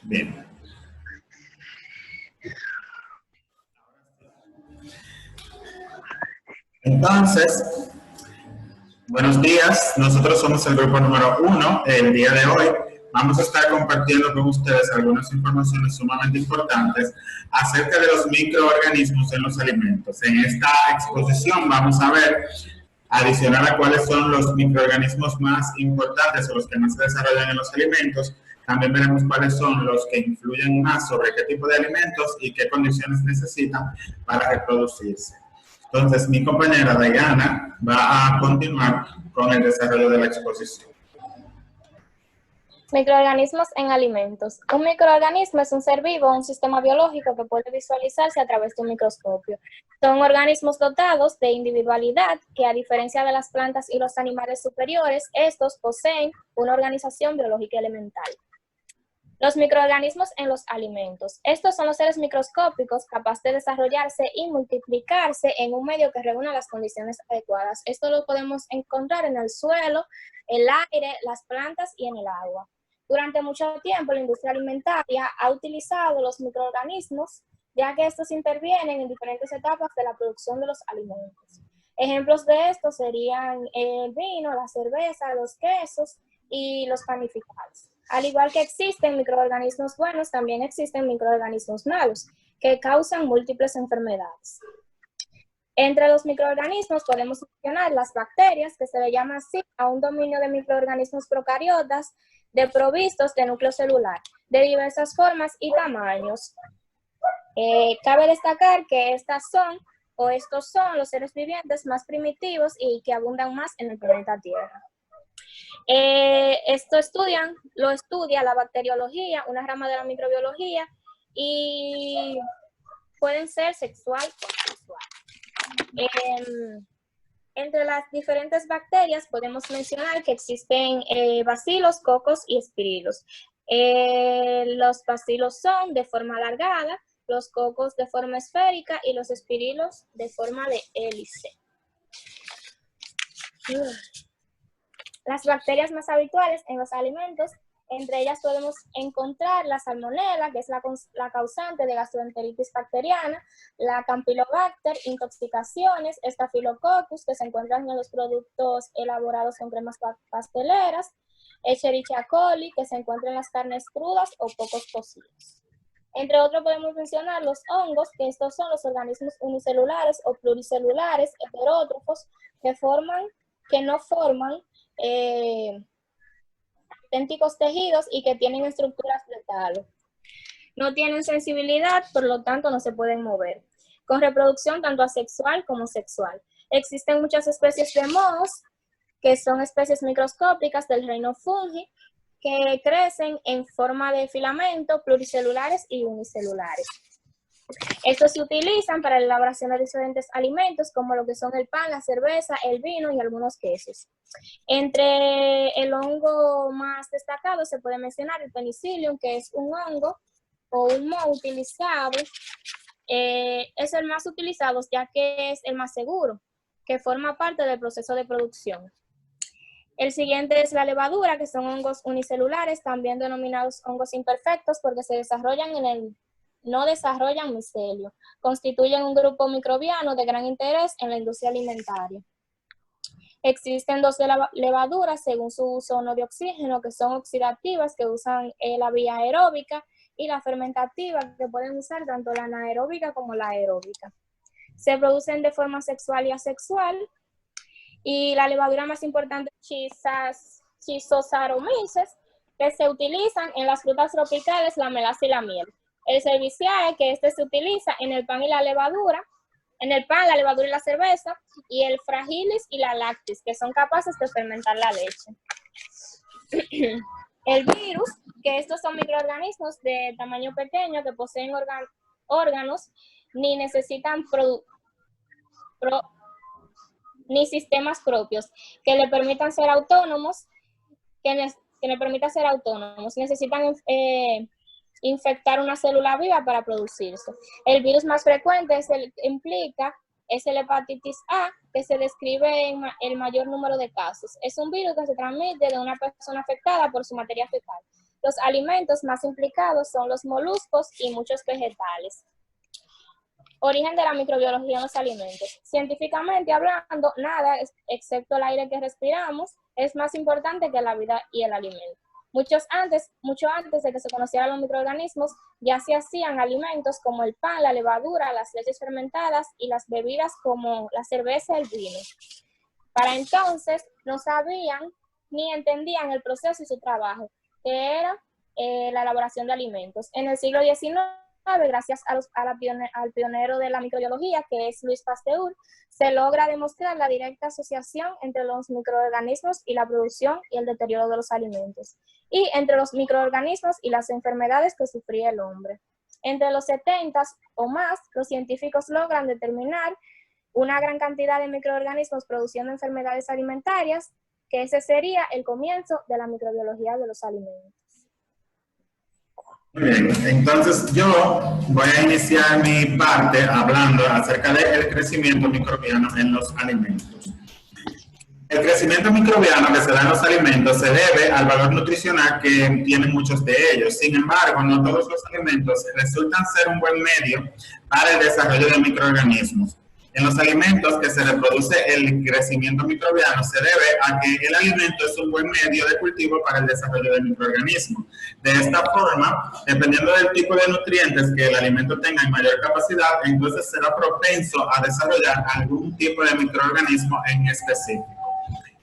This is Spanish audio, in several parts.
Bien. Entonces, buenos días. Nosotros somos el grupo número 1. El día de hoy vamos a estar compartiendo con ustedes algunas informaciones sumamente importantes acerca de los microorganismos en los alimentos. En esta exposición vamos a ver, adicional a cuáles son los microorganismos más importantes o los que más se desarrollan en los alimentos, también veremos cuáles son los que influyen más sobre qué tipo de alimentos y qué condiciones necesitan para reproducirse. Entonces, mi compañera Diana va a continuar con el desarrollo de la exposición. Microorganismos en alimentos. Un microorganismo es un ser vivo o un sistema biológico que puede visualizarse a través de un microscopio. Son organismos dotados de individualidad que, a diferencia de las plantas y los animales superiores, estos poseen una organización biológica elemental. Los microorganismos en los alimentos. Estos son los seres microscópicos capaces de desarrollarse y multiplicarse en un medio que reúna las condiciones adecuadas. Esto lo podemos encontrar en el suelo, el aire, las plantas y en el agua. Durante mucho tiempo, la industria alimentaria ha utilizado los microorganismos, ya que estos intervienen en diferentes etapas de la producción de los alimentos. Ejemplos de esto serían el vino, la cerveza, los quesos y los panificados. Al igual que existen microorganismos buenos, también existen microorganismos malos, que causan múltiples enfermedades. Entre los microorganismos podemos mencionar las bacterias, que se le llama así a un dominio de microorganismos procariotas desprovistos de núcleo celular, de diversas formas y tamaños. Cabe destacar que estos son los seres vivientes más primitivos y que abundan más en el planeta Tierra. Esto lo estudia la bacteriología, una rama de la microbiología, y pueden ser sexual o asexual. Entre las diferentes bacterias podemos mencionar que existen bacilos, cocos y espirilos. Los bacilos son de forma alargada, los cocos de forma esférica y los espirilos de forma de hélice. Las bacterias más habituales en los alimentos, entre ellas podemos encontrar la salmonela, que es la causante de gastroenteritis bacteriana, la Campylobacter, intoxicaciones, Staphylococcus, que se encuentran en los productos elaborados con cremas pasteleras, Escherichia coli, que se encuentra en las carnes crudas o pocos cocidos. Entre otros podemos mencionar los hongos, que estos son los organismos unicelulares o pluricelulares heterótrofos que no forman auténticos tejidos y que tienen estructuras de talo. No tienen sensibilidad, por lo tanto no se pueden mover. Con reproducción tanto asexual como sexual. Existen muchas especies de mohos, que son especies microscópicas del reino fungi, que crecen en forma de filamento, pluricelulares y unicelulares. Estos se utilizan para la elaboración de diferentes alimentos, como lo que son el pan, la cerveza, el vino y algunos quesos. Entre el hongo más destacado se puede mencionar el Penicillium, que es un hongo o un moho utilizado. Es el más utilizado ya que es el más seguro, que forma parte del proceso de producción. El siguiente es la levadura, que son hongos unicelulares, también denominados hongos imperfectos, porque no desarrollan micelio. Constituyen un grupo microbiano de gran interés en la industria alimentaria. Existen dos levaduras según su uso no de oxígeno, que son oxidativas, que usan la vía aeróbica, y la fermentativa, que pueden usar tanto la anaeróbica como la aeróbica. Se producen de forma sexual y asexual, y la levadura más importante es Schizosaccharomyces, que se utilizan en las frutas tropicales, la melaza y la miel. El Cerevisiae, que se utiliza en el pan y la levadura, en el pan, la levadura y la cerveza, y el Fragilis y la Lactis, que son capaces de fermentar la leche. El virus, que estos son microorganismos de tamaño pequeño que poseen órganos, ni necesitan ni sistemas propios que le permitan ser autónomos, necesitan infectar una célula viva para producirse. El virus más frecuente es el hepatitis A, que se describe en el mayor número de casos. Es un virus que se transmite de una persona afectada por su materia fecal. Los alimentos más implicados son los moluscos y muchos vegetales. Origen de la microbiología en los alimentos. Científicamente hablando, nada, excepto el aire que respiramos, es más importante que la vida y el alimento. Mucho antes de que se conocieran los microorganismos, ya se hacían alimentos como el pan, la levadura, las leches fermentadas y las bebidas como la cerveza y el vino. Para entonces no sabían ni entendían el proceso y su trabajo, que era la elaboración de alimentos. En el siglo XIX, gracias al pionero de la microbiología, que es Louis Pasteur, se logra demostrar la directa asociación entre los microorganismos y la producción y el deterioro de los alimentos, y entre los microorganismos y las enfermedades que sufría el hombre. Entre los 70 o más, los científicos logran determinar una gran cantidad de microorganismos produciendo enfermedades alimentarias, que ese sería el comienzo de la microbiología de los alimentos. Muy bien, entonces yo voy a iniciar mi parte hablando acerca del crecimiento microbiano en los alimentos. El crecimiento microbiano que se da en los alimentos se debe al valor nutricional que tienen muchos de ellos. Sin embargo, no todos los alimentos resultan ser un buen medio para el desarrollo de microorganismos. En los alimentos que se reproduce el crecimiento microbiano se debe a que el alimento es un buen medio de cultivo para el desarrollo del microorganismo. De esta forma, dependiendo del tipo de nutrientes que el alimento tenga en mayor capacidad, entonces será propenso a desarrollar algún tipo de microorganismo en específico.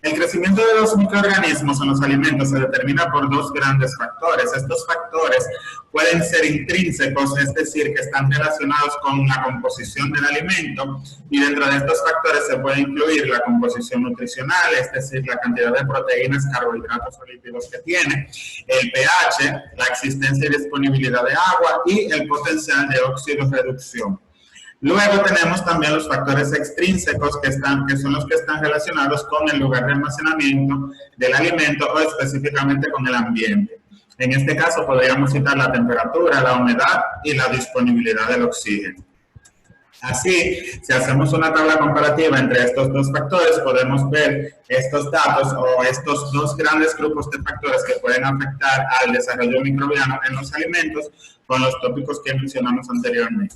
El crecimiento de los microorganismos en los alimentos se determina por dos grandes factores. Estos factores pueden ser intrínsecos, es decir, que están relacionados con la composición del alimento, y dentro de estos factores se puede incluir la composición nutricional, es decir, la cantidad de proteínas, carbohidratos o lípidos que tiene, el pH, la existencia y disponibilidad de agua y el potencial de oxidorreducción. Luego tenemos también los factores extrínsecos que son los que están relacionados con el lugar de almacenamiento del alimento o específicamente con el ambiente. En este caso podríamos citar la temperatura, la humedad y la disponibilidad del oxígeno. Así, si hacemos una tabla comparativa entre estos dos factores, podemos ver estos datos o estos dos grandes grupos de factores que pueden afectar al desarrollo microbiano en los alimentos con los tópicos que mencionamos anteriormente.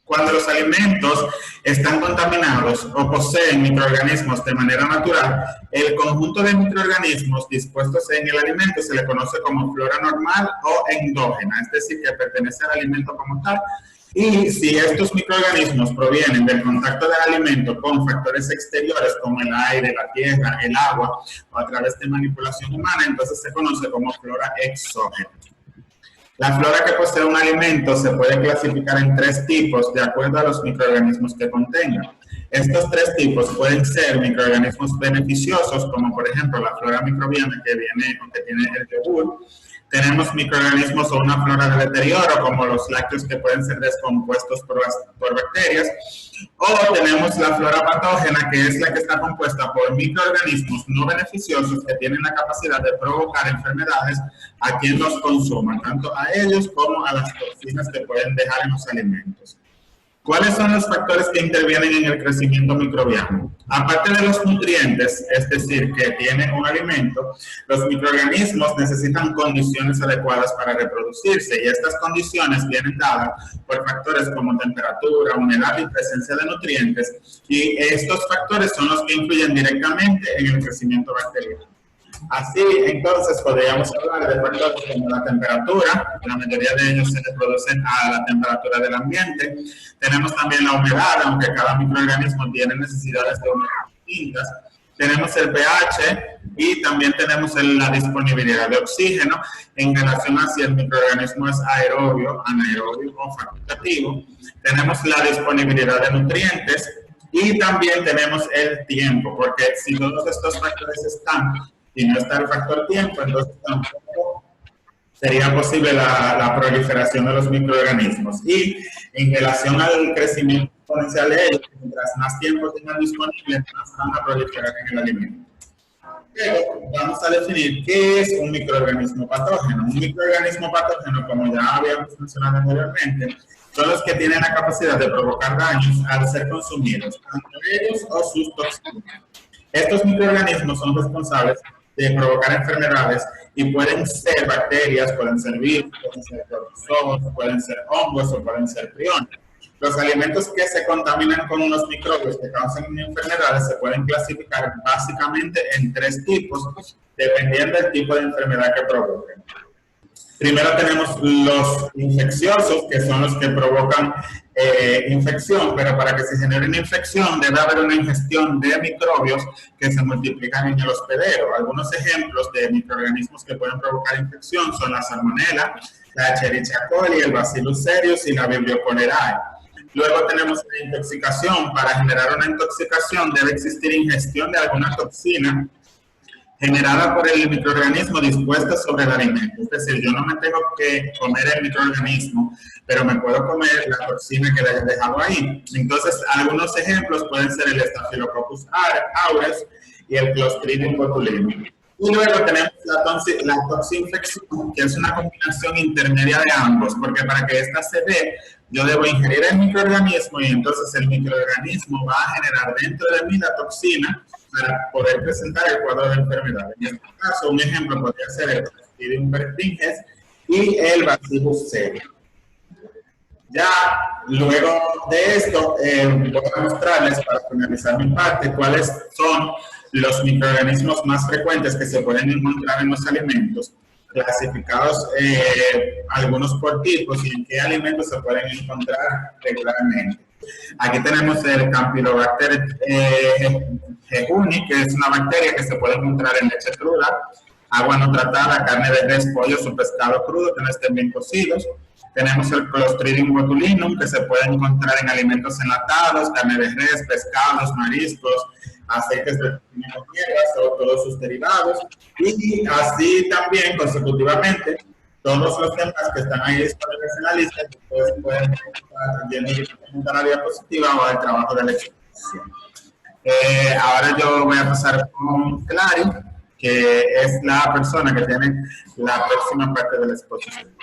Cuando los alimentos están contaminados o poseen microorganismos de manera natural, el conjunto de microorganismos dispuestos en el alimento se le conoce como flora normal o endógena, es decir, que pertenece al alimento como tal. Y si estos microorganismos provienen del contacto del alimento con factores exteriores como el aire, la tierra, el agua o a través de manipulación humana, entonces se conoce como flora exógena. La flora que posee un alimento se puede clasificar en tres tipos de acuerdo a los microorganismos que contenga. Estos tres tipos pueden ser microorganismos beneficiosos, como por ejemplo la flora microbiana que tiene el yogur. Tenemos microorganismos o una flora de deterioro, como los lácteos que pueden ser descompuestos por bacterias. O tenemos la flora patógena, que es la que está compuesta por microorganismos no beneficiosos que tienen la capacidad de provocar enfermedades a quien los consuma, tanto a ellos como a las toxinas que pueden dejar en los alimentos. ¿Cuáles son los factores que intervienen en el crecimiento microbiano? Aparte de los nutrientes, es decir, que tiene un alimento, los microorganismos necesitan condiciones adecuadas para reproducirse, y estas condiciones vienen dadas por factores como temperatura, humedad y presencia de nutrientes, y estos factores son los que influyen directamente en el crecimiento bacteriano. Así, entonces, podríamos hablar de factores como la temperatura, la mayoría de ellos se reproducen a la temperatura del ambiente. Tenemos también la humedad, aunque cada microorganismo tiene necesidades de humedad distintas. Tenemos el pH y también tenemos la disponibilidad de oxígeno en relación a si el microorganismo es aerobio, anaerobio o facultativo. Tenemos la disponibilidad de nutrientes y también tenemos el tiempo, porque si todos estos factores están y no está el factor tiempo, entonces tampoco sería posible la proliferación de los microorganismos. Y en relación al crecimiento exponencial de ellos, mientras más tiempo tengan disponible, más van a proliferar en el alimento. Pero vamos a definir qué es un microorganismo patógeno. Un microorganismo patógeno, como ya habíamos mencionado anteriormente, son los que tienen la capacidad de provocar daños al ser consumidos, tanto ellos o sus toxinas. Estos microorganismos son responsables de provocar enfermedades y pueden ser bacterias, pueden ser virus, pueden ser protozoos, pueden ser hongos o pueden ser priones. Los alimentos que se contaminan con unos microbios que causan enfermedades se pueden clasificar básicamente en 3 tipos, dependiendo del tipo de enfermedad que provoquen. Primero tenemos los infecciosos, que son los que provocan infección, pero para que se genere una infección debe haber una ingestión de microbios que se multiplican en el hospedero. Algunos ejemplos de microorganismos que pueden provocar infección son la salmonella, la Escherichia coli, el Bacillus cereus y la Vibrio cholerae. Luego tenemos la intoxicación. Para generar una intoxicación debe existir ingestión de alguna toxina generada por el microorganismo dispuesta sobre el alimento. Es decir, yo no me tengo que comer el microorganismo, pero me puedo comer la toxina que le haya dejado ahí. Entonces, algunos ejemplos pueden ser el Staphylococcus aureus y el Clostridium botulinum. Y luego tenemos la toxinfección, que es una combinación intermedia de ambos, porque para que esta se dé, yo debo ingerir el microorganismo y entonces el microorganismo va a generar dentro de mí la toxina para poder presentar el cuadro de enfermedad. En este caso, un ejemplo podría ser el Clostridium perfringens y el Bacillus cereus. Ya luego de esto, voy a mostrarles para finalizar mi parte cuáles son los microorganismos más frecuentes que se pueden encontrar en los alimentos, clasificados algunos por tipos y en qué alimentos se pueden encontrar regularmente. Aquí tenemos el Campylobacter jejuni, que es una bacteria que se puede encontrar en leche cruda, agua no tratada, carne de res, pollo o pescado crudo que no estén bien cocidos. Tenemos el Clostridium botulinum, que se puede encontrar en alimentos enlatados, carne de res, pescados, mariscos, aceites de hierbas o todos sus derivados. Y así también, consecutivamente, todos los temas que están ahí disponibles en la lista, que ustedes pueden estar yendo directamente a la diapositiva o al trabajo de la exposición. Ahora yo voy a pasar con Clary, que es la persona que tiene la próxima parte de la exposición.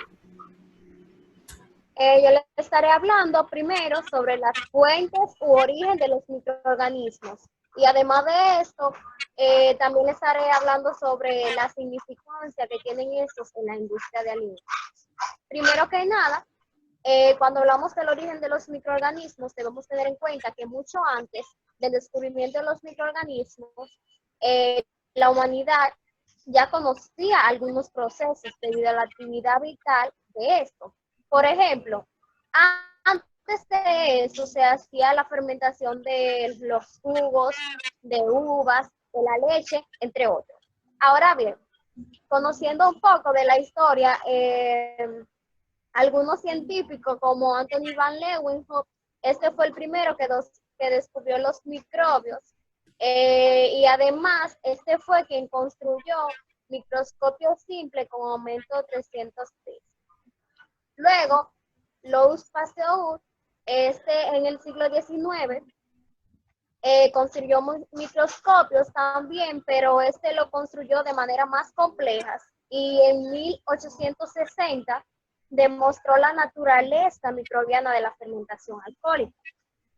Yo les estaré hablando primero sobre las fuentes u origen de los microorganismos. Y además de esto, también les estaré hablando sobre la significancia que tienen estos en la industria de alimentos. Primero que nada, cuando hablamos del origen de los microorganismos, debemos tener en cuenta que mucho antes del descubrimiento de los microorganismos, la humanidad ya conocía algunos procesos debido a la actividad vital de estos. Por ejemplo, antes de eso se hacía la fermentación de los jugos, de uvas, de la leche, entre otros. Ahora bien, conociendo un poco de la historia, algunos científicos como Anthony van Leeuwenhoek, este fue el primero que descubrió los microbios y además este fue quien construyó microscopio simple con aumento 303. Luego, Louis Pasteur, en el siglo XIX, construyó microscopios también, pero lo construyó de manera más compleja. Y en 1860 demostró la naturaleza microbiana de la fermentación alcohólica,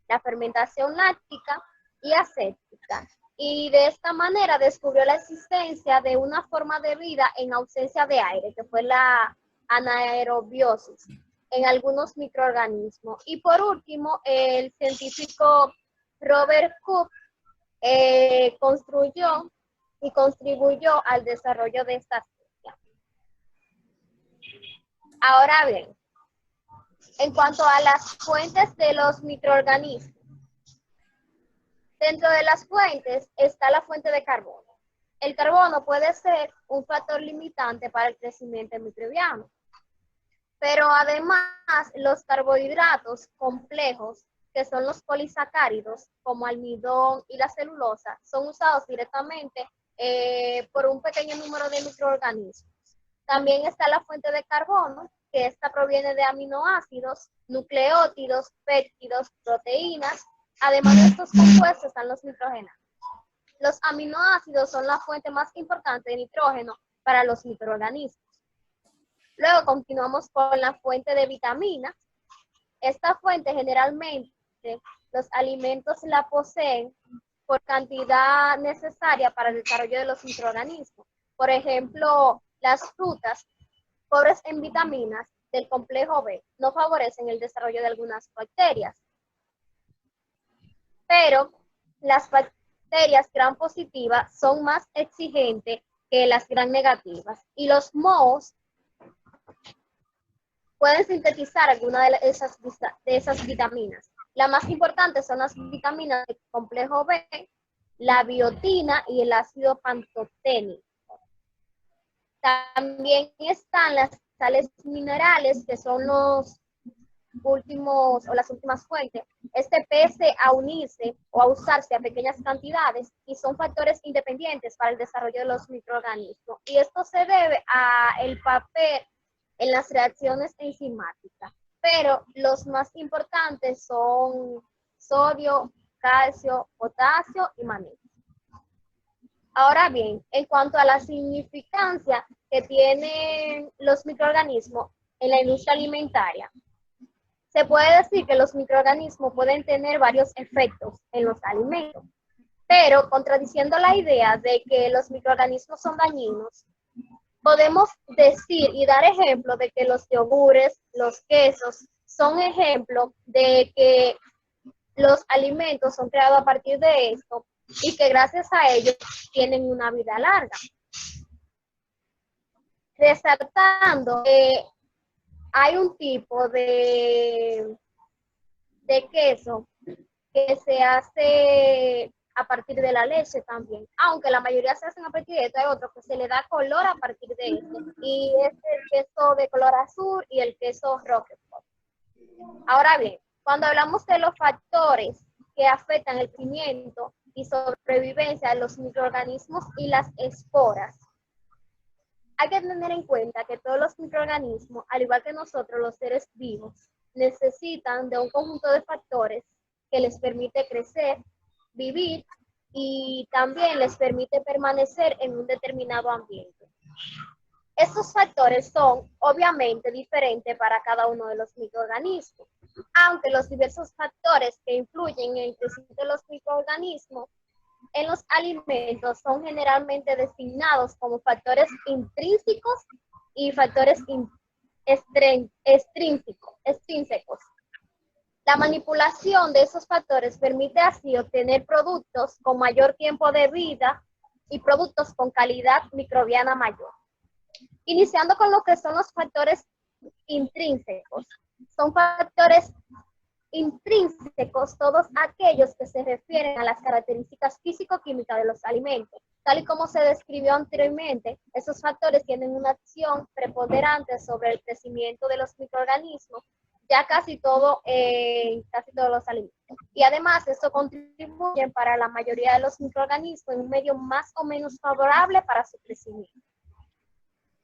la fermentación láctica y aséptica. Y de esta manera descubrió la existencia de una forma de vida en ausencia de aire, que fue la anaerobiosis en algunos microorganismos. Y por último, el científico Robert Koch construyó y contribuyó al desarrollo de esta ciencia. Ahora bien, en cuanto a las fuentes de los microorganismos, dentro de las fuentes está la fuente de carbono. El carbono puede ser un factor limitante para el crecimiento microbiano. Pero además, los carbohidratos complejos, que son los polisacáridos, como almidón y la celulosa, son usados directamente por un pequeño número de microorganismos. También está la fuente de carbono, que esta proviene de aminoácidos, nucleótidos, péptidos, proteínas. Además de estos compuestos están los nitrógenos. Los aminoácidos son la fuente más importante de nitrógeno para los microorganismos. Luego continuamos con la fuente de vitaminas. Esta fuente generalmente los alimentos la poseen por cantidad necesaria para el desarrollo de los microorganismos. Por ejemplo, las frutas pobres en vitaminas del complejo B no favorecen el desarrollo de algunas bacterias. Pero las bacterias gram positivas son más exigentes que las gram negativas. Y los mohos pueden sintetizar alguna de esas vitaminas. Las más importantes son las vitaminas del complejo B, la biotina y el ácido pantoténico. También están las sales minerales, que son los últimos o las últimas fuentes. Pese a unirse o a usarse a pequeñas cantidades y son factores independientes para el desarrollo de los microorganismos. Y esto se debe al papel en las reacciones enzimáticas. Pero los más importantes son sodio, calcio, potasio y magnesio. Ahora bien, en cuanto a la significancia que tienen los microorganismos en la industria alimentaria, se puede decir que los microorganismos pueden tener varios efectos en los alimentos, pero contradiciendo la idea de que los microorganismos son dañinos, podemos decir y dar ejemplo de que los yogures, los quesos, son ejemplos de que los alimentos son creados a partir de esto y que gracias a ellos tienen una vida larga. Resaltando que hay un tipo de queso que se hace a partir de la leche también, aunque la mayoría se hacen a partir de esto, hay otro que se le da color a partir de esto, y es el queso de color azul y el queso Roquefort. Ahora bien, cuando hablamos de los factores que afectan el crecimiento y sobrevivencia de los microorganismos y las esporas, hay que tener en cuenta que todos los microorganismos, al igual que nosotros los seres vivos, necesitan de un conjunto de factores que les permite crecer, vivir y también les permite permanecer en un determinado ambiente. Estos factores son obviamente diferentes para cada uno de los microorganismos, aunque los diversos factores que influyen en el crecimiento de los microorganismos en los alimentos son generalmente designados como factores intrínsecos y factores extrínsecos. La manipulación de esos factores permite así obtener productos con mayor tiempo de vida y productos con calidad microbiana mayor. Iniciando con lo que son los factores intrínsecos. Son factores intrínsecos todos aquellos que se refieren a las características físico-químicas de los alimentos. Tal y como se describió anteriormente, esos factores tienen una acción preponderante sobre el crecimiento de los microorganismos, ya casi todos los alimentos. Y además, esto contribuye para la mayoría de los microorganismos en un medio más o menos favorable para su crecimiento.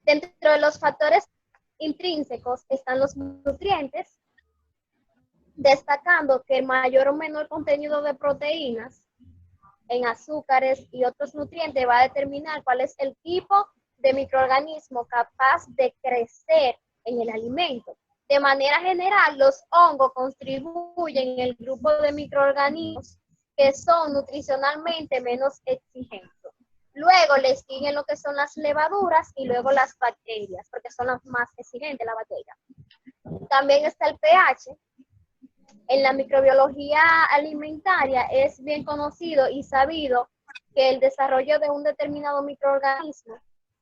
Dentro de los factores intrínsecos están los nutrientes, destacando que el mayor o menor contenido de proteínas en azúcares y otros nutrientes va a determinar cuál es el tipo de microorganismo capaz de crecer en el alimento. De manera general, los hongos contribuyen en el grupo de microorganismos que son nutricionalmente menos exigentes. Luego les siguen lo que son las levaduras y luego las bacterias, porque son las más exigentes, la bacteria. También está el pH. En la microbiología alimentaria es bien conocido y sabido que el desarrollo de un determinado microorganismo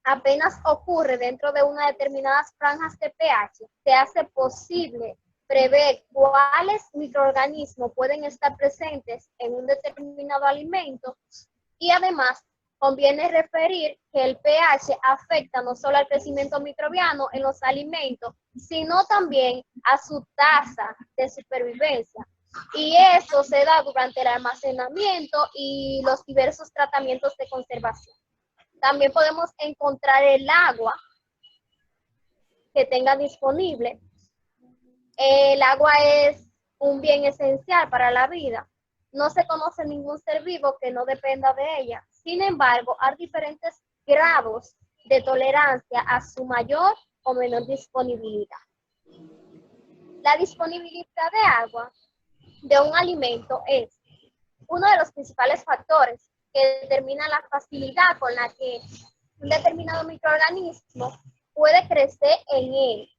apenas ocurre dentro de unas determinadas franjas de pH. Se hace posible prever cuáles microorganismos pueden estar presentes en un determinado alimento y además conviene referir que el pH afecta no solo al crecimiento microbiano en los alimentos, sino también a su tasa de supervivencia. Y eso se da durante el almacenamiento y los diversos tratamientos de conservación. También podemos encontrar el agua que tenga disponible. El agua es un bien esencial para la vida. No se conoce ningún ser vivo que no dependa de ella. Sin embargo, hay diferentes grados de tolerancia a su mayor o menor disponibilidad. La disponibilidad de agua de un alimento es uno de los principales factores que determina la facilidad con la que un determinado microorganismo puede crecer en él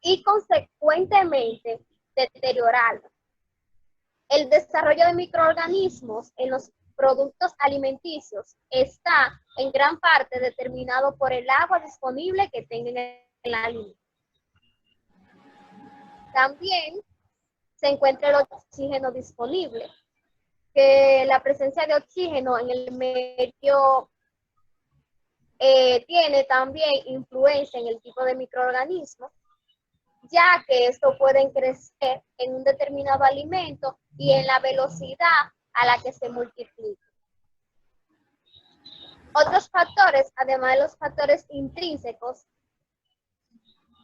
y consecuentemente deteriorarlo. El desarrollo de microorganismos en los productos alimenticios está en gran parte determinado por el agua disponible que tengan en el alimento. También se encuentra el oxígeno disponible, que la presencia de oxígeno en el medio tiene también influencia en el tipo de microorganismo, ya que estos pueden crecer en un determinado alimento y en la velocidad a la que se multiplican. Otros factores, además de los factores intrínsecos,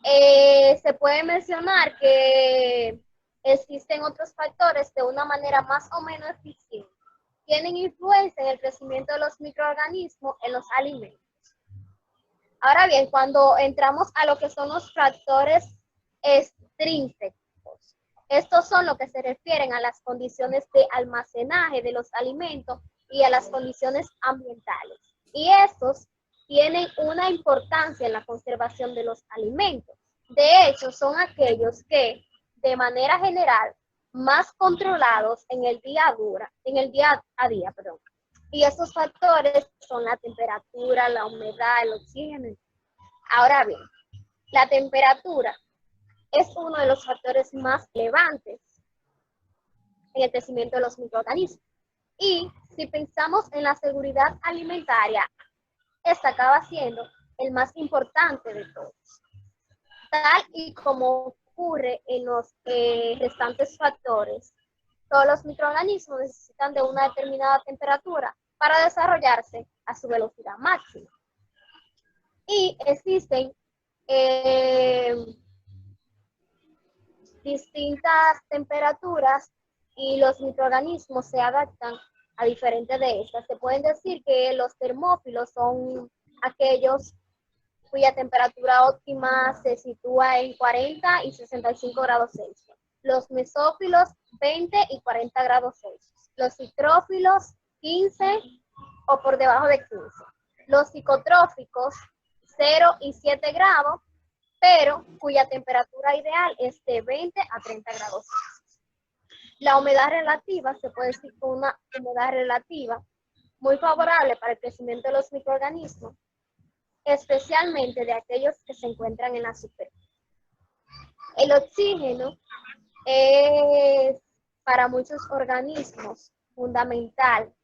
se puede mencionar que existen otros factores de una manera más o menos eficiente. Tienen influencia en el crecimiento de los microorganismos en los alimentos. Ahora bien, cuando entramos a lo que son los factores extrínsecos, estos son los que se refieren a las condiciones de almacenaje de los alimentos y a las condiciones ambientales. Y estos tienen una importancia en la conservación de los alimentos. De hecho, son aquellos que, de manera general, más controlados en el día a día. Y esos factores son la temperatura, la humedad, el oxígeno. Ahora bien, la temperatura es uno de los factores más relevantes en el crecimiento de los microorganismos. Y si pensamos en la seguridad alimentaria, esta acaba siendo el más importante de todos. Tal y como ocurre en los restantes factores, todos los microorganismos necesitan de una determinada temperatura para desarrollarse a su velocidad máxima. Y existen distintas temperaturas y los microorganismos se adaptan a diferentes de estas. Se pueden decir que los termófilos son aquellos cuya temperatura óptima se sitúa en 40 y 65 grados Celsius. Los mesófilos, 20 y 40 grados Celsius. Los citrófilos, 15 o por debajo de 15. Los psicotróficos, 0 y 7 grados, pero cuya temperatura ideal es de 20 a 30 grados Celsius. La humedad relativa, se puede decir que una humedad relativa muy favorable para el crecimiento de los microorganismos, especialmente de aquellos que se encuentran en la superficie. El oxígeno es para muchos organismos fundamental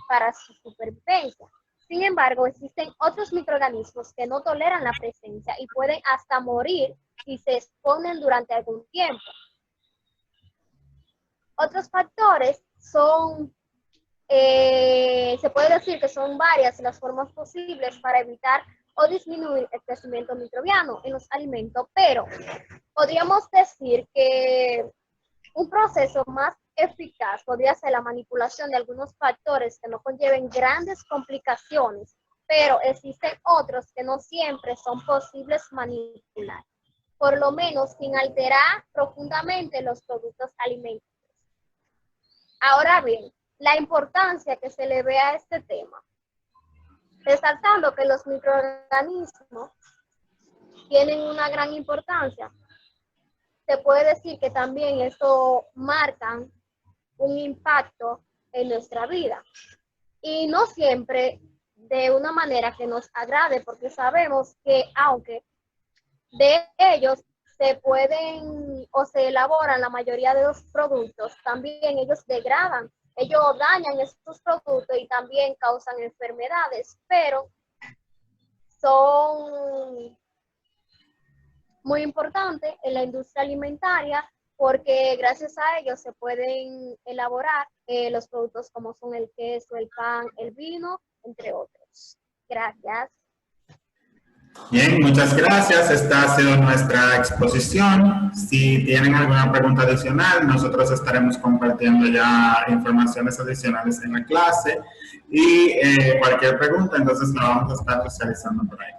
para su supervivencia. Sin embargo, existen otros microorganismos que no toleran la presencia y pueden hasta morir si se exponen durante algún tiempo. Otros factores son, se puede decir que son varias las formas posibles para evitar o disminuir el crecimiento microbiano en los alimentos, pero podríamos decir que un proceso más eficaz podría ser la manipulación de algunos factores que no conlleven grandes complicaciones, pero existen otros que no siempre son posibles manipular, por lo menos sin alterar profundamente los productos alimenticios. Ahora bien, la importancia que se le ve a este tema, resaltando que los microorganismos tienen una gran importancia, se puede decir que también esto marcan un impacto en nuestra vida. Y no siempre de una manera que nos agrade, porque sabemos que aunque de ellos se pueden o se elaboran la mayoría de los productos, también ellos degradan, ellos dañan estos productos y también causan enfermedades, pero son muy importantes en la industria alimentaria porque gracias a ellos se pueden elaborar los productos como son el queso, el pan, el vino, entre otros. Gracias. Bien, muchas gracias. Esta ha sido nuestra exposición. Si tienen alguna pregunta adicional, nosotros estaremos compartiendo ya informaciones adicionales en la clase y cualquier pregunta, entonces la vamos a estar realizando por ahí.